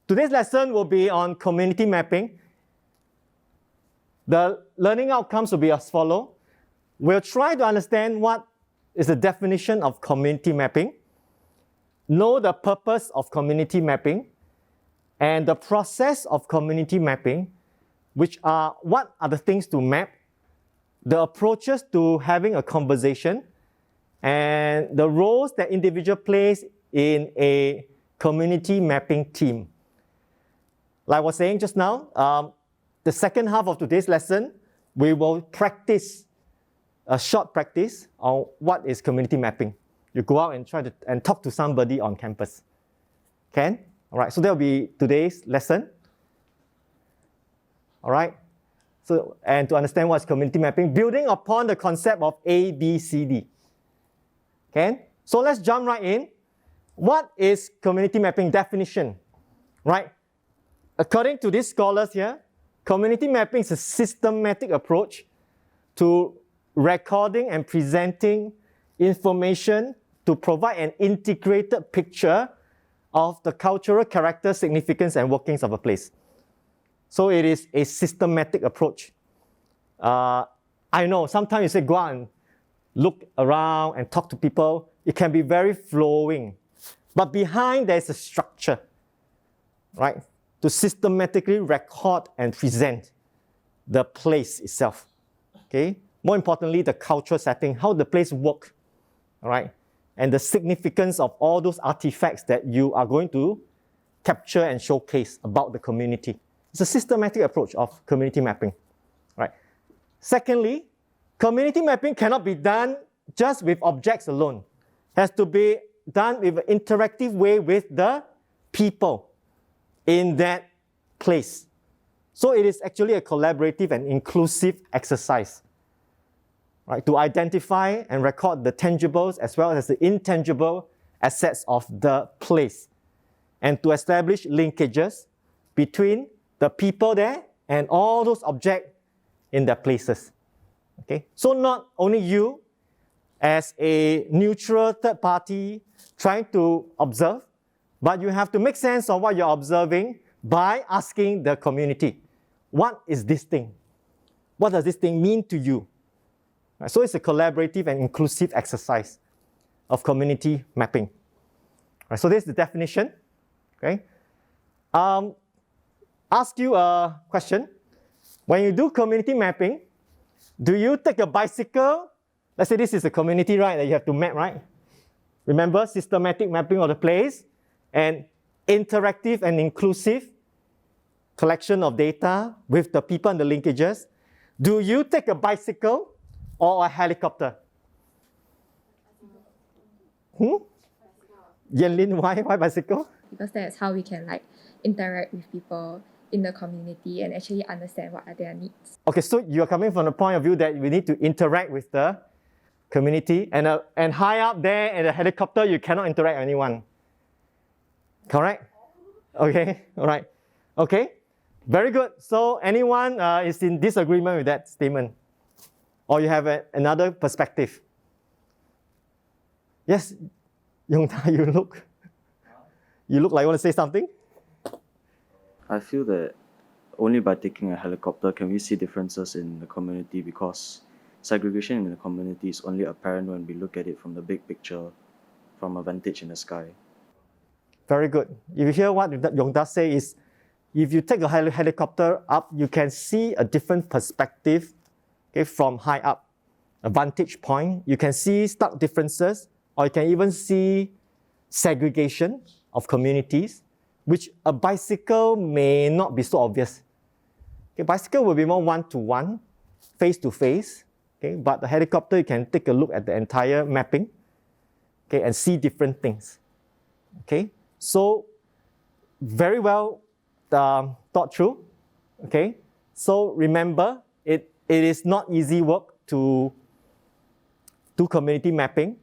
Today's lesson will be on community mapping. The learning outcomes will be as follows. We'll try to understand what is the definition of community mapping, know the purpose of community mapping, and the process of community mapping, which are what are the things to map, the approaches to having a conversation, and the roles that individual plays in a community mapping team. Like I was saying just now, the second half of today's lesson, we will practice a short practice on what is community mapping. You go out and try to talk to somebody on campus. Can? All right, so that will be today's lesson. All right, so and to understand what's community mapping, building upon the concept of ABCD. Okay, so let's jump right in. What is community mapping definition? Right, according to these scholars here, community mapping is a systematic approach to recording and presenting information to provide an integrated picture of the cultural character, significance, and workings of a place. So it is a systematic approach. I know sometimes you say go out and look around and talk to people. It can be very flowing. But behind there's a structure, right? To systematically record and present the place itself. Okay? More importantly, the cultural setting, how the place works, all right? And the significance of all those artifacts that you are going to capture and showcase about the community. It's a systematic approach of community mapping, right? Secondly, community mapping cannot be done just with objects alone. It has to be done with an interactive way with the people in that place. So it is actually a collaborative and inclusive exercise, right, to identify and record the tangibles as well as the intangible assets of the place, and to establish linkages between the people there and all those objects in their places. Okay? So not only you as a neutral third party trying to observe, but you have to make sense of what you're observing by asking the community, what is this thing? What does this thing mean to you? Right, so it's a collaborative and inclusive exercise of community mapping. Right, so this is the definition. Okay. Ask you a question. When you do community mapping, do you take a bicycle? Let's say this is a community, right, that you have to map, right? Remember, systematic mapping of the place and interactive and inclusive collection of data with the people and the linkages. Do you take a bicycle or a helicopter? Yanlin, why bicycle? Because that's how we can interact with people in the community and actually understand what are their needs. Okay, so you're coming from the point of view that we need to interact with the community, and high up there in the helicopter, you cannot interact with anyone. Correct? Okay, all right. Okay, very good. So anyone is in disagreement with that statement? Or you have another perspective? Yes, Yongta, you look like you want to say something? I feel that only by taking a helicopter can we see differences in the community, because segregation in the community is only apparent when we look at it from the big picture, from a vantage in the sky. Very good. If you hear what Yongda say is, if you take a helicopter up, you can see a different perspective, okay, from high up, a vantage point. You can see stark differences, or you can even see segregation of communities, which a bicycle may not be so obvious. Okay, bicycle will be more one-to-one, face-to-face, okay, but the helicopter, you can take a look at the entire mapping, okay, and see different things. Okay, so very well thought through. Okay, so remember, it is not easy work to do community mapping.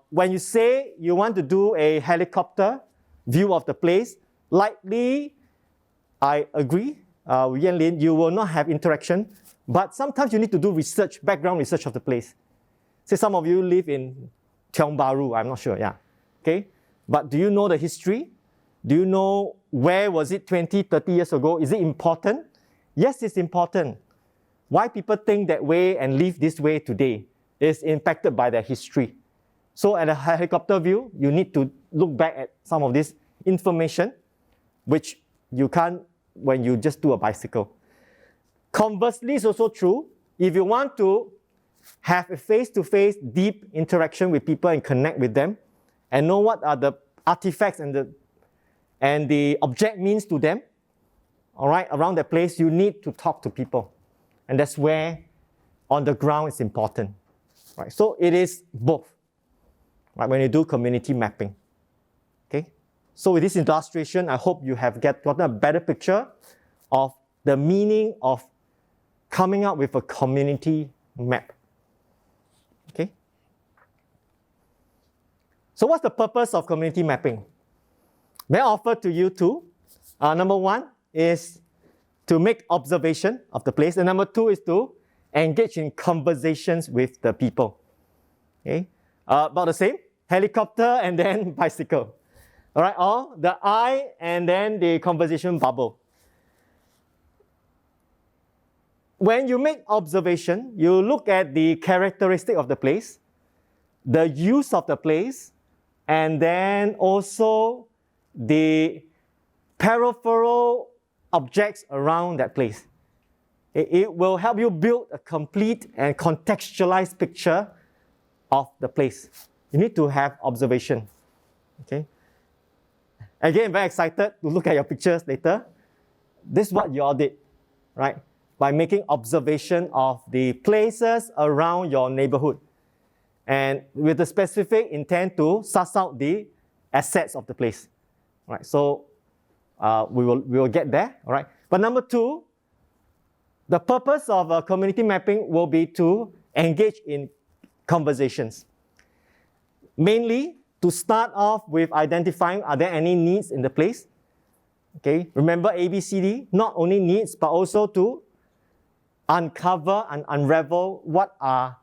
When you say you want to do a helicopter view of the place, likely, I agree, Yan Lin, you will not have interaction, but sometimes you need to do research, background research of the place. Say some of you live in Tiong Bahru, I'm not sure, yeah. Okay, but do you know the history? Do you know where was it 20, 30 years ago? Is it important? Yes, it's important. Why people think that way and live this way today is impacted by their history. So at a helicopter view, you need to look back at some of this information, which you can't when you just do a bicycle. Conversely, it's also true. If you want to have a face-to-face deep interaction with people and connect with them and know what are the artifacts and the object means to them, all right, around that place, you need to talk to people. And that's where on the ground it's important. Right? So it is both, right, when you do community mapping. Okay? So with this illustration, I hope you have gotten a better picture of the meaning of coming up with a community map. Okay? So what's the purpose of community mapping? May I offer to you two? Number one is to make observation of the place, and number two is to engage in conversations with the people. Okay? About the same, helicopter and then bicycle. All right, or the eye and then the conversation bubble. When you make observation, you look at the characteristic of the place, the use of the place, and then also the peripheral objects around that place. It will help you build a complete and contextualized picture of the place. You need to have observation. Okay? Again, very excited to look at your pictures later. This is what you all did, right? By making observation of the places around your neighborhood and with the specific intent to suss out the assets of the place. Right? So we will get there, all right? But number two, the purpose of community mapping will be to engage in conversations. Mainly to start off with identifying are there any needs in the place. Okay, remember ABCD, not only needs, but also to uncover and unravel what are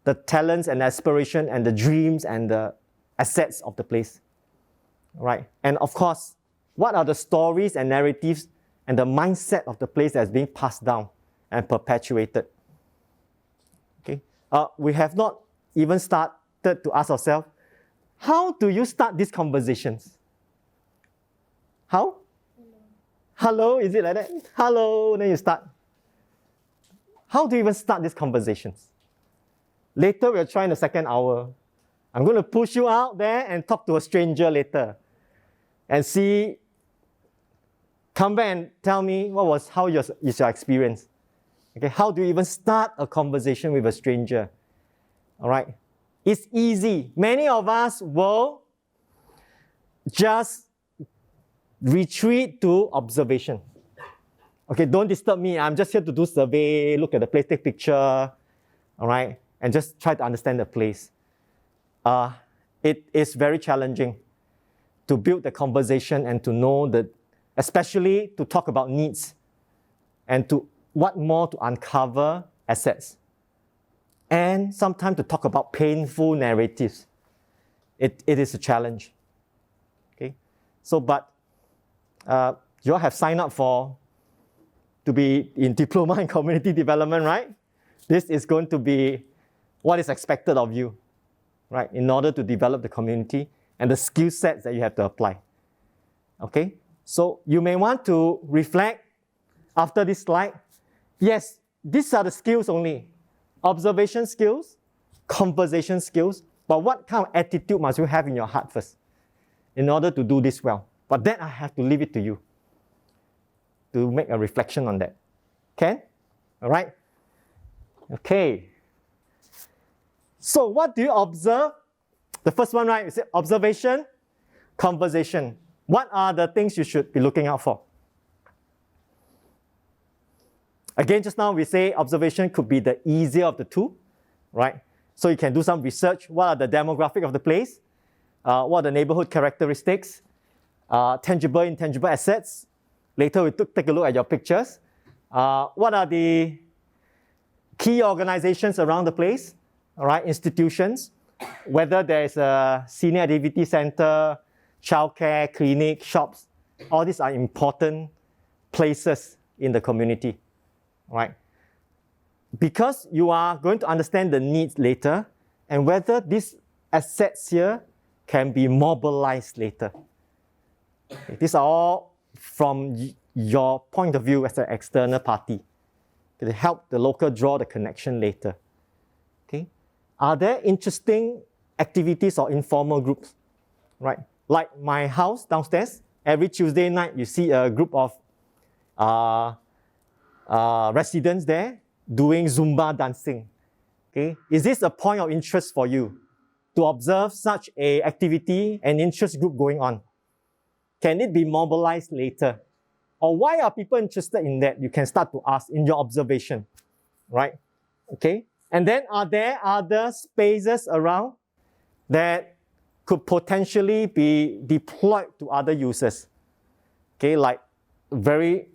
the talents and aspiration and the dreams and the assets of the place. All right, and of course, what are the stories and narratives and the mindset of the place that's being passed down and perpetuated. Okay, we have not even started to ask ourselves, how do you start these conversations? How? Hello, is it like that? Hello, then you start. How do you even start these conversations? Later, we'll try in the second hour. I'm going to push you out there and talk to a stranger later. And see, come back and tell me how is your experience. Okay, how do you even start a conversation with a stranger? All right, it's easy. Many of us will just retreat to observation. Okay, don't disturb me. I'm just here to do survey, look at the place, take picture, all right, and just try to understand the place. It is very challenging to build the conversation and to know that, especially to talk about needs and to what more to uncover assets. And sometimes to talk about painful narratives. It is a challenge. Okay, so but you all have signed up to be in diploma in community development, right? This is going to be what is expected of you, right? In order to develop the community and the skill sets that you have to apply. Okay, so you may want to reflect after this slide. Yes, these are the skills only. Observation skills, conversation skills, but what kind of attitude must you have in your heart first in order to do this well? But then I have to leave it to you to make a reflection on that. Okay? All right? Okay. So what do you observe? The first one, right, is observation, conversation. What are the things you should be looking out for? Again, just now we say observation could be the easier of the two, right? So you can do some research. What are the demographic of the place? What are the neighborhood characteristics? Tangible, intangible assets. Later, we take a look at your pictures. What are the key organizations around the place? All right, institutions. Whether there is a senior activity center, childcare, clinic, shops. All these are important places in the community, right? Because you are going to understand the needs later and whether these assets here can be mobilized later. Okay, these are all from your point of view as an external party to help the local draw the connection later. Okay? Are there interesting activities or informal groups? Right? Like my house downstairs, every Tuesday night you see a group of residents there doing Zumba dancing. Okay? Is this a point of interest for you to observe such a activity and interest group going on? Can it be mobilized later? Or why are people interested in that? You can start to ask in your observation, right? Okay. And then are there other spaces around that could potentially be deployed to other users? Okay, like very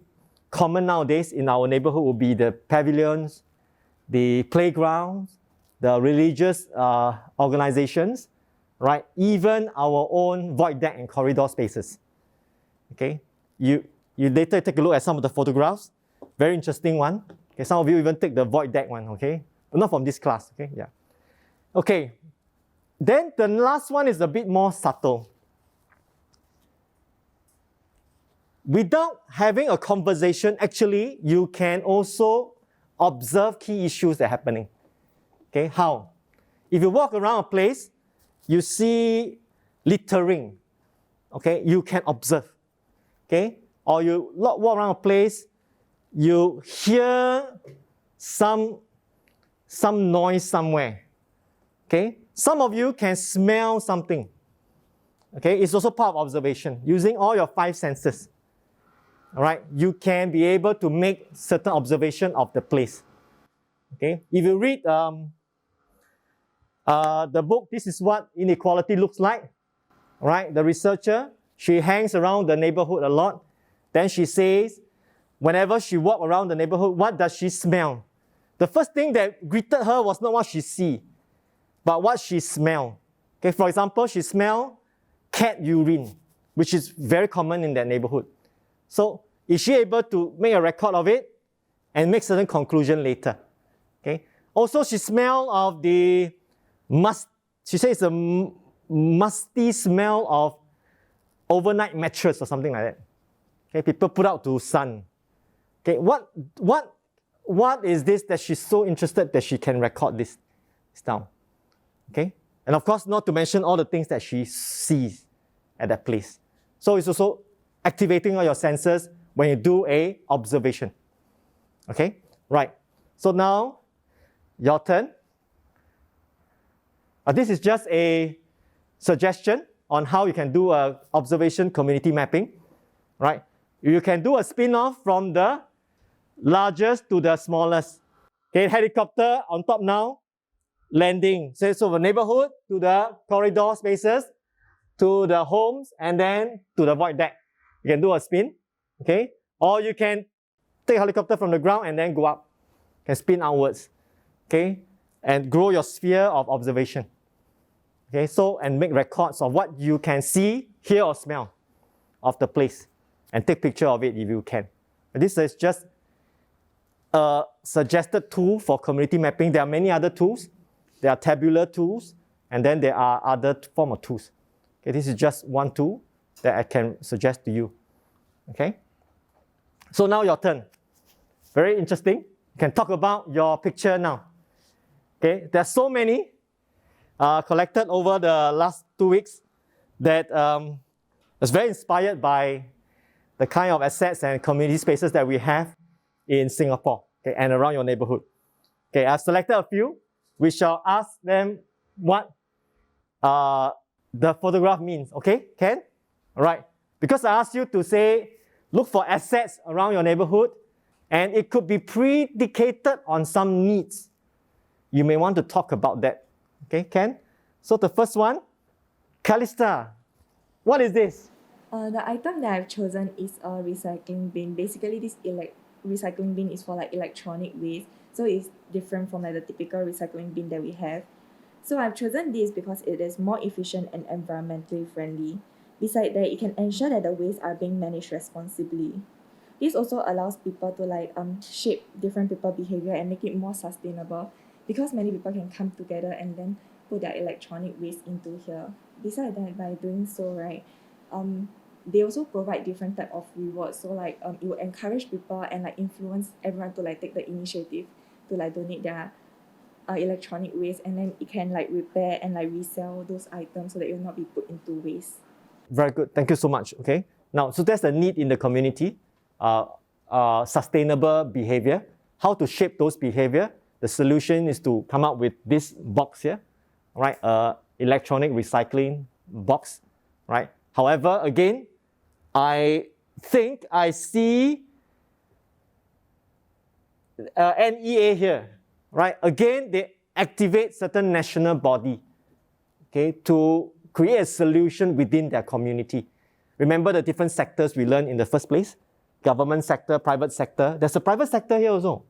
common nowadays in our neighborhood would be the pavilions, the playgrounds, the religious organizations, right? Even our own void deck and corridor spaces. Okay, you later take a look at some of the photographs. Very interesting one. Okay, some of you even take the void deck one, okay? But not from this class, okay? Yeah. Okay, then the last one is a bit more subtle. Without having a conversation, actually, you can also observe key issues that are happening. Okay, how? If you walk around a place, you see littering, okay? You can observe, okay? Or you walk around a place, you hear some noise somewhere, okay? Some of you can smell something, okay? It's also part of observation, using all your 5 senses, all right? You can be able to make certain observation of the place, okay? If you read the book, This is What Inequality Looks Like, right? The researcher, she hangs around the neighborhood a lot. Then she says, whenever she walks around the neighborhood, what does she smell? The first thing that greeted her was not what she see, but what she smelled. Okay, for example, she smelled cat urine, which is very common in that neighborhood. So is she able to make a record of it and make certain conclusion later? Okay. Also, she smelled of the she says a musty smell of overnight mattress or something like that. Okay, people put out to sun. Okay, what is this that she's so interested that she can record this down? Okay, and of course, not to mention all the things that she sees at that place. So it's also activating all your senses when you do a observation. Okay, right. So now, your turn. This is just a suggestion on how you can do a observation community mapping, right? You can do a spin-off from the largest to the smallest. Okay, helicopter on top now, landing. So the neighborhood to the corridor spaces, to the homes, and then to the void deck. You can do a spin, okay? Or you can take a helicopter from the ground and then go up. You can spin outwards, okay? And grow your sphere of observation. Okay, so, and make records of what you can see, hear, or smell of the place. And take picture of it if you can. And this is just a suggested tool for community mapping. There are many other tools. There are tabular tools, and then there are other form of tools. Okay, this is just one tool that I can suggest to you. Okay? So now your turn. Very interesting. You can talk about your picture now. Okay, there are so many collected over the last 2 weeks that was very inspired by the kind of assets and community spaces that we have in Singapore, okay, and around your neighborhood. Okay, I've selected a few. We shall ask them what the photograph means. Okay, Ken? All right. Because I asked you to say, look for assets around your neighborhood, and it could be predicated on some needs. You may want to talk about that. Okay, Ken? So the first one, Calista, what is this? The item that I've chosen is a recycling bin. Basically, this recycling bin is for like electronic waste, so it's different from like the typical recycling bin that we have. So I've chosen this because it is more efficient and environmentally friendly. Besides that, it can ensure that the waste are being managed responsibly. This also allows people to shape different people behavior and make it more sustainable, because many people can come together and then put their electronic waste into here. Besides that, by doing so, right, they also provide different type of rewards. So it will encourage people and influence everyone to take the initiative to donate their electronic waste, and then it can repair and resell those items so that it will not be put into waste. Very good. Thank you so much. Okay. Now, so there's a need in the community, sustainable behavior. How to shape those behavior? The solution is to come up with this box here, right? Electronic recycling box, right? However, again, I think I see NEA here, right? Again, they activate certain national body, okay, to create a solution within their community. Remember the different sectors we learned in the first place? Government sector, private sector. There's a private sector here also.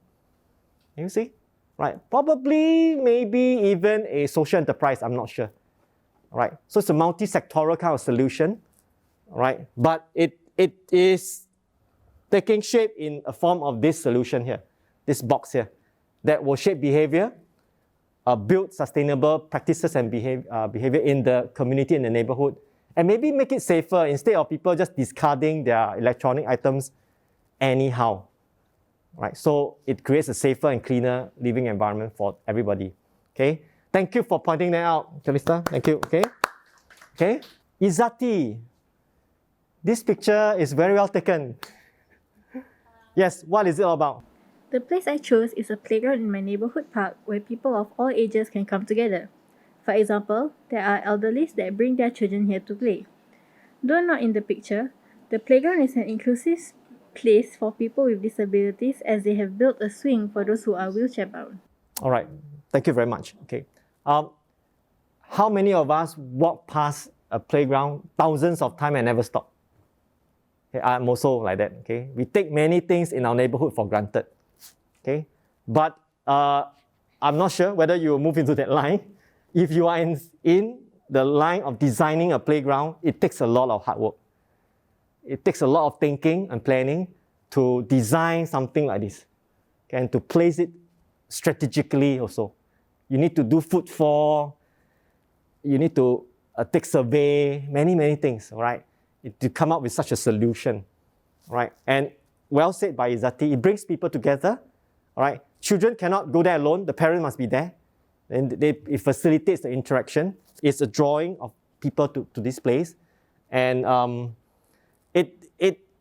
You see? Right? Probably, maybe even a social enterprise, I'm not sure. Right? So it's a multi-sectoral kind of solution, right? But it is taking shape in a form of this solution here, this box here, that will shape behavior, build sustainable practices and behavior in the community, in the neighborhood, and maybe make it safer instead of people just discarding their electronic items anyhow. Right? So it creates a safer and cleaner living environment for everybody. Okay? Thank you for pointing that out, Calista. Thank you. Okay? Okay? Izati. This picture is very well taken. Yes, what is it all about? The place I chose is a playground in my neighborhood park where people of all ages can come together. For example, there are elderlies that bring their children here to play. Though not in the picture, the playground is an inclusive place for people with disabilities, as they have built a swing for those who are wheelchair bound. All right, thank you very much. Okay, how many of us walk past a playground thousands of times and never stop? Okay, I'm also like that. Okay, we take many things in our neighborhood for granted. Okay, but I'm not sure whether you will move into that line. If you are in the line of designing a playground, it takes a lot of hard work. It takes a lot of thinking and planning to design something like this, okay, and to place it strategically also. You need to do footfall, you need to take survey, many things, right, to come up with such a solution, right? And well said by Izati, it brings people together, right? Children cannot go there alone, the parent must be there, and it facilitates the interaction. It's a drawing of people to this place, and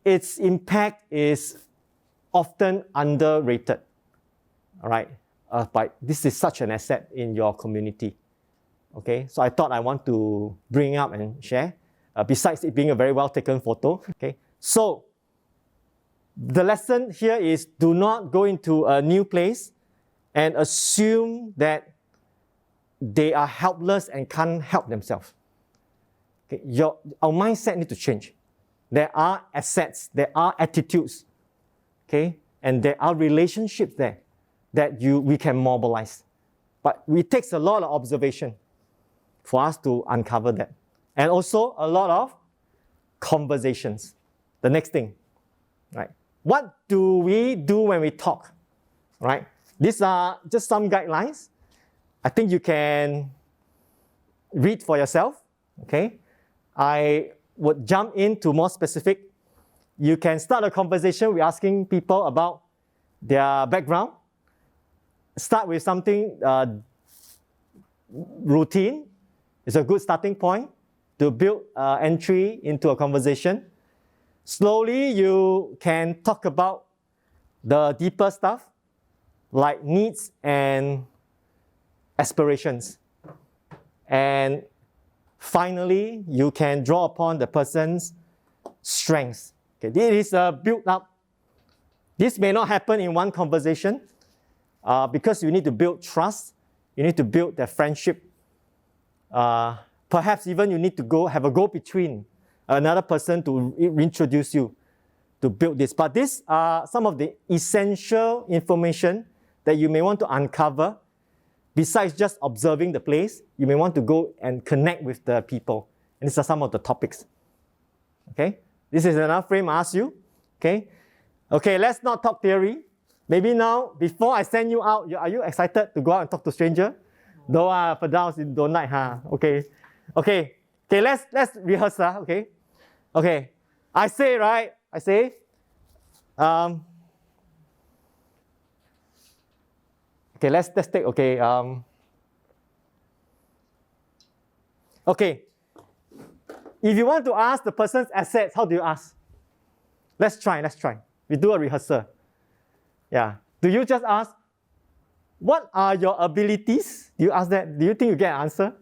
its impact is often underrated, all right? But this is such an asset in your community, okay? So I thought I want to bring up and share, besides it being a very well taken photo, okay? So the lesson here is, do not go into a new place and assume that they are helpless and can't help themselves. Okay? Our mindset needs to change. There are assets, there are attitudes, okay? And there are relationships there that we can mobilize. But it takes a lot of observation for us to uncover that. And also a lot of conversations. The next thing, right? What do we do when we talk, right? These are just some guidelines. I think you can read for yourself, okay? I would jump into more specific. You can start a conversation with asking people about their background. Start with something routine. It's a good starting point to build entry into a conversation. Slowly, you can talk about the deeper stuff, like needs and aspirations. And finally, you can draw upon the person's strengths. Okay, this is a build-up. This may not happen in one conversation because you need to build trust. You need to build their friendship. Perhaps even you need to have a go-between, another person to introduce you to build this. But these are some of the essential information that you may want to uncover. Besides just observing the place, you may want to go and connect with the people. And these are some of the topics. Okay, this is another frame I ask you. Okay, okay, let's not talk theory. Maybe now, before I send you out, are you excited to go out and talk to stranger? No, Firdaus, don't like, huh? Okay, okay, okay. Let's rehearse, okay, okay. I say, right? I say, okay. Let's take, okay, okay. If you want to ask the person's assets, how do you ask? Let's try. We do a rehearsal. Yeah. Do you just ask, what are your abilities? Do you ask that? Do you think you get an answer?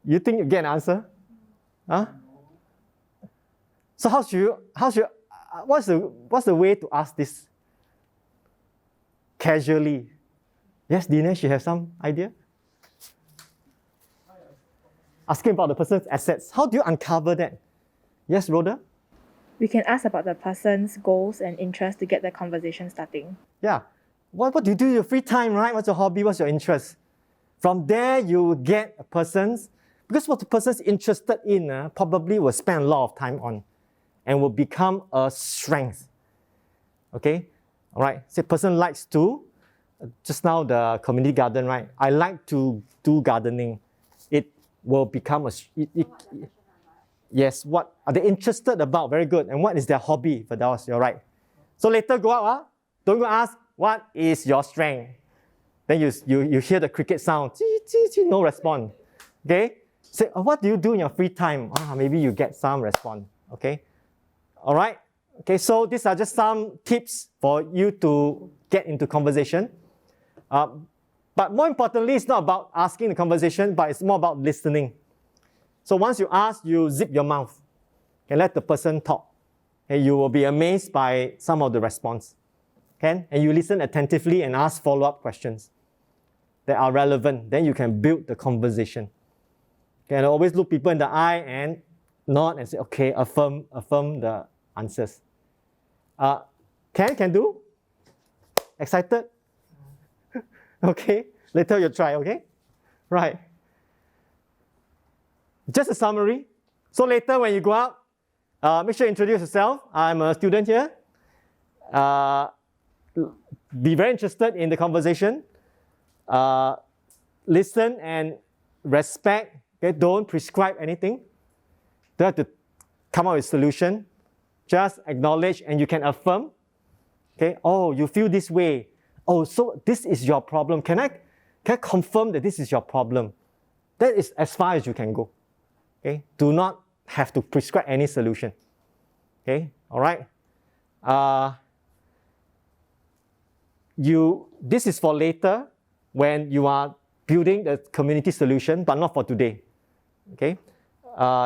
You think you get an answer? Huh? So what's the way to ask this casually? Yes, Dinesh, you have some idea? Asking about the person's assets. How do you uncover that? Yes, Rhoda? We can ask about the person's goals and interests to get the conversation starting. Yeah. What do you do in your free time, right? What's your hobby? What's your interest? From there, you will get a person's, because what the person's interested in probably will spend a lot of time on and will become a strength. Okay? All right. Say person likes to, just now the community garden, right? I like to do gardening. It will become yes, what are they interested about? Very good. And what is their hobby? Firdaus, you're right. So later go out, don't go ask, what is your strength? Then you hear the cricket sound, no response. Okay? Say, what do you do in your free time? Maybe you get some response. Okay? All right? Okay, so these are just some tips for you to get into conversation. But more importantly, it's not about asking the conversation, but it's more about listening. So once you ask, you zip your mouth and let the person talk. And you will be amazed by some of the response. Okay? And you listen attentively and ask follow-up questions that are relevant. Then you can build the conversation. Okay? And always look people in the eye and nod and say, okay, affirm the answers. Can do? Excited? Okay, later you try, okay? Right. Just a summary. So later when you go out, make sure you introduce yourself. I'm a student here. Be very interested in the conversation. Listen and respect. Okay? Don't prescribe anything. Don't have to come up with a solution. Just acknowledge and you can affirm. Okay? Oh, you feel this way. Oh, so this is your problem. Can I confirm that this is your problem? That is as far as you can go. Okay? Do not have to prescribe any solution. Okay? All right? This is for later when you are building the community solution, but not for today. Okay?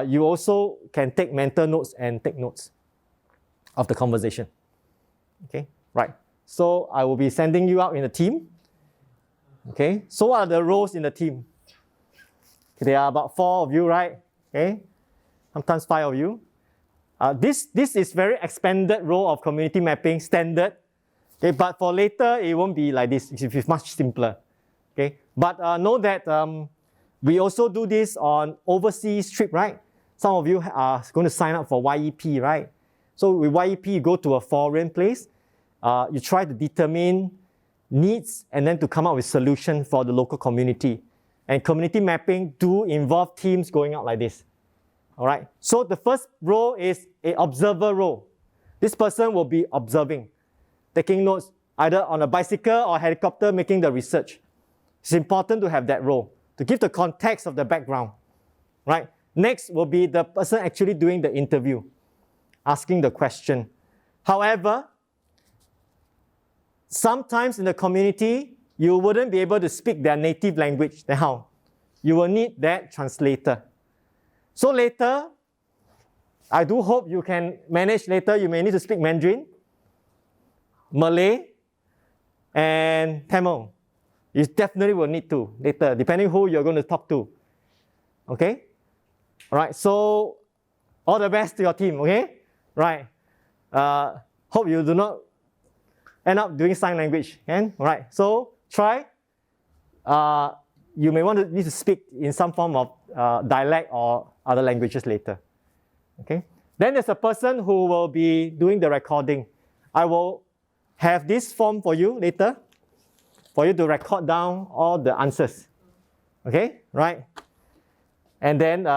You also can take mental notes and take notes of the conversation. Okay? Right. So I will be sending you out in a team. Okay? So what are the roles in the team? There are about 4 of you, right? Okay? Sometimes 5 of you. This is very expanded role of community mapping, standard. Okay? But for later, it won't be like this. It's much simpler. Okay? But know that we also do this on overseas trip, right? Some of you are going to sign up for YEP, right? So with YEP, you go to a foreign place. You try to determine needs and then to come up with solutions for the local community. And community mapping do involve teams going out like this. All right. So the first role is an observer role. This person will be observing, taking notes either on a bicycle or helicopter, making the research. It's important to have that role to give the context of the background. Right. Next will be the person actually doing the interview, asking the question. However, sometimes in the community, you wouldn't be able to speak their native language. Then how? You will need that translator. So later, I do hope you can manage later. You may need to speak Mandarin, Malay, and Tamil. You definitely will need to later, depending who you're going to talk to. Okay? All right, so all the best to your team, okay? Right. Hope you do not end up doing sign language. Okay? All right, so try. You may need to speak in some form of dialect or other languages later. Okay? Then there's a person who will be doing the recording. I will have this form for you later, for you to record down all the answers. Okay, right? And then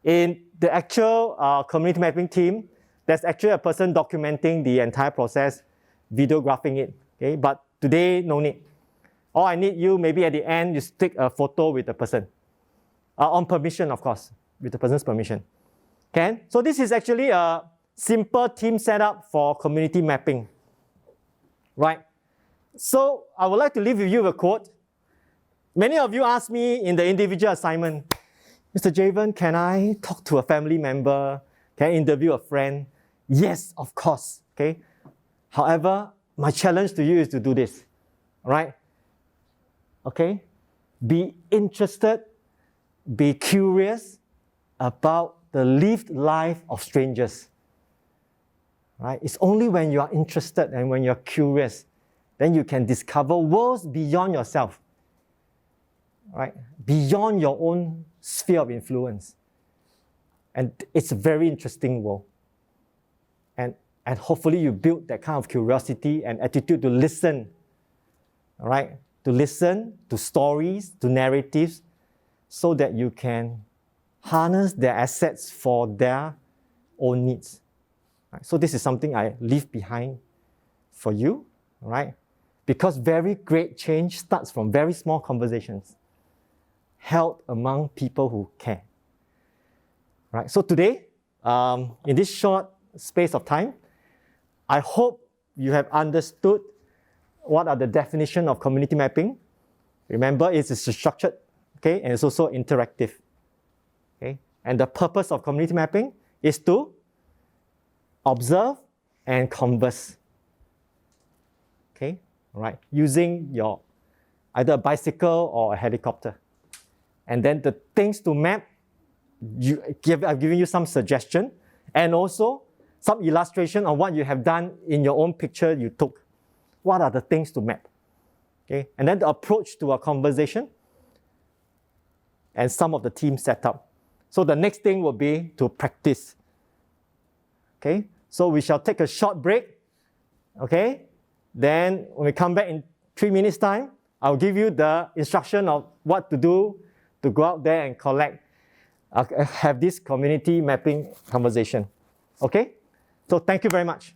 in the actual community mapping team, there's actually a person documenting the entire process, videographing it. Okay, but today, no need. All I need you, maybe at the end, you take a photo with the person. On permission, of course, with the person's permission. Okay? So this is actually a simple team setup for community mapping. Right? So I would like to leave with you a quote. Many of you asked me in the individual assignment, Mr. Javen, can I talk to a family member? Can I interview a friend? Yes, of course. Okay? However, my challenge to you is to do this. Right? Okay? Be interested, be curious about the lived life of strangers. Right? It's only when you are interested and when you're curious, then you can discover worlds beyond yourself. Right? Beyond your own sphere of influence. And it's a very interesting world. And hopefully you build that kind of curiosity and attitude to listen. All right? To listen to stories, to narratives, so that you can harness their assets for their own needs. Right? So this is something I leave behind for you, right? Because very great change starts from very small conversations held among people who care. Right? So today, in this short space of time, I hope you have understood what are the definition of community mapping. Remember, it's structured, okay, and it's also interactive. Okay? And the purpose of community mapping is to observe and converse. Okay? All right. Using your either a bicycle or a helicopter. And then the things to map, I've given you some suggestion and also some illustration of what you have done in your own picture you took. What are the things to map? Okay? And then the approach to a conversation and some of the team setup. So the next thing will be to practice. Okay? So we shall take a short break. Okay? Then when we come back in 3 minutes time, I'll give you the instruction of what to do to go out there and have this community mapping conversation. Okay? So thank you very much.